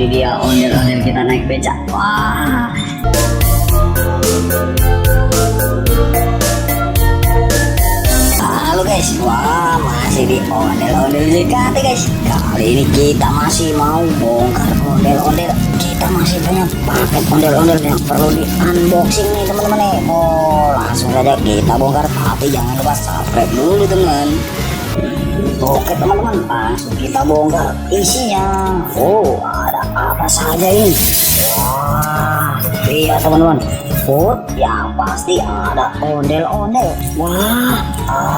dia ondel-ondel kita naik becak. Wah, halo guys, wah masih di ondel-ondel JKT guys. Kali ini kita masih mau bongkar ondel-ondel. Kita masih punya paket ondel-ondel yang perlu di unboxing nih teman-teman nih. Oh, langsung saja kita bongkar, tapi jangan lupa subscribe dulu teman. Oke teman-teman, langsung kita bongkar isinya. Oh, ada apa saja ini? Wah, iya teman-teman. Oh, yang pasti ada ondel-ondel. Wah,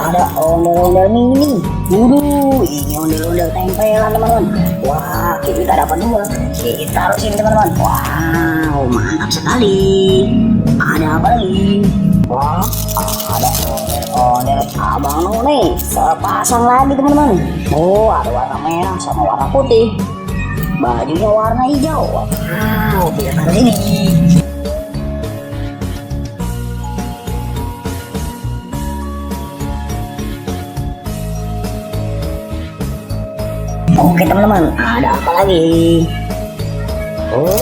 ada ondel-ondel mini. Waduh, ini ondel-ondel tempelan teman-teman. Wah, kita dapat dua. Kita taruh sini teman-teman. Wow, mantap sekali. Ada apa lagi? Wah, ada ondel-ondel Abang None sepasang lagi teman-teman. Oh, ada warna merah sama warna putih. Bajunya warna hijau. Wow, kita taruh sini. Oke teman-teman, ada apa lagi? Oh,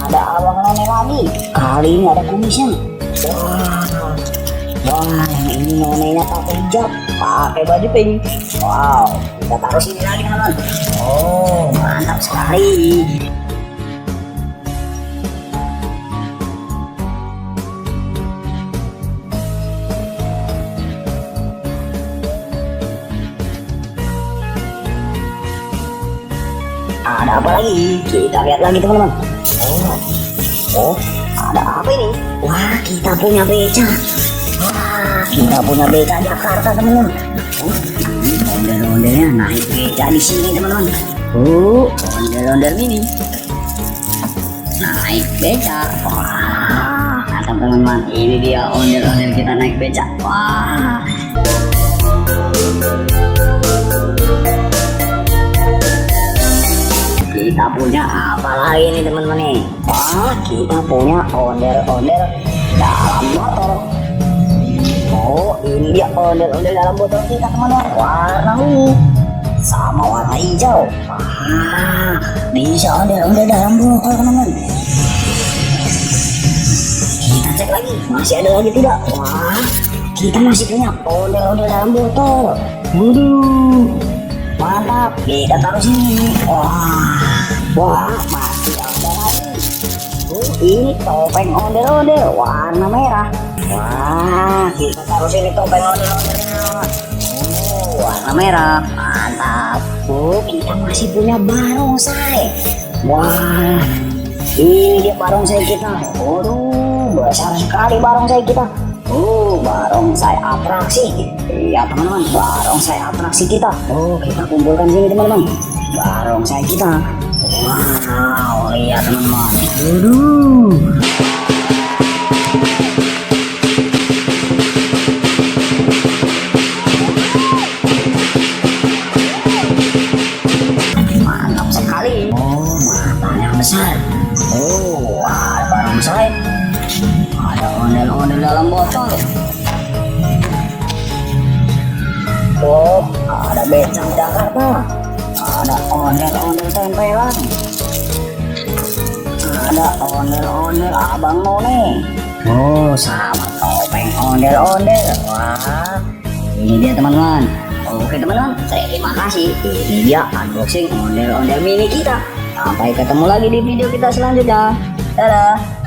ada Abang None lagi. Kali ini ada kumisnya. Wah, yang ini nonenya pakai hijab, pakai baju pink. Wow, kita taruh sini lagi teman-teman. Oh, mantap sekali. Ada apa lagi? Kita lihat lagi teman-teman. Oh, ada apa ini? Wah, kita punya beca. Wah, kita punya beca Jakarta teman-teman. Oh, ini ondel-ondelnya naik beca di sini teman-teman. Oh, ondel-ondel ini naik beca. Wah, mantap teman-teman. Ini dia ondel-ondel kita naik beca. Wah. Kita punya apa lagi nih teman-teman nih? Wah, kita punya ondel-ondel dalam botol. Oh, ini dia ondel-ondel dalam botol kita teman-teman. Warna ungu sama warna hijau. Wah, bisa ondel-ondel dalam botol teman-teman. Kita cek lagi, masih ada lagi tidak? Wah, kita masih punya ondel-ondel dalam botol. Waduh, mantap, kita taruh sini. Wah, masih ada lagi. Ini topeng ondel-ondel warna merah. Wah, kita taruh sini topeng ondel-ondelnya. Warna merah, mantap. Kita masih punya barongsai. Wah, ini dia barongsai kita. Waduh, besar sekali barongsai kita. Barongsai atraksi. Iya teman-teman, barongsai atraksi kita. Kita kumpulkan sini teman-teman. Barongsai kita. Wow, lihat teman-teman. Waduh. Mantap sekali. Matanya besar. Ada barongsai. Ada ondel-ondel dalam botol. Ada becak Jakarta. Ada ondel-ondel tempelan. Ada ondel-ondel Abang None. Sama topeng ondel-ondel. Wah, ini dia teman-teman. Oke teman-teman, terima kasih. Ini dia unboxing ondel-ondel mini kita. Sampai ketemu lagi di video kita selanjutnya. Dadah.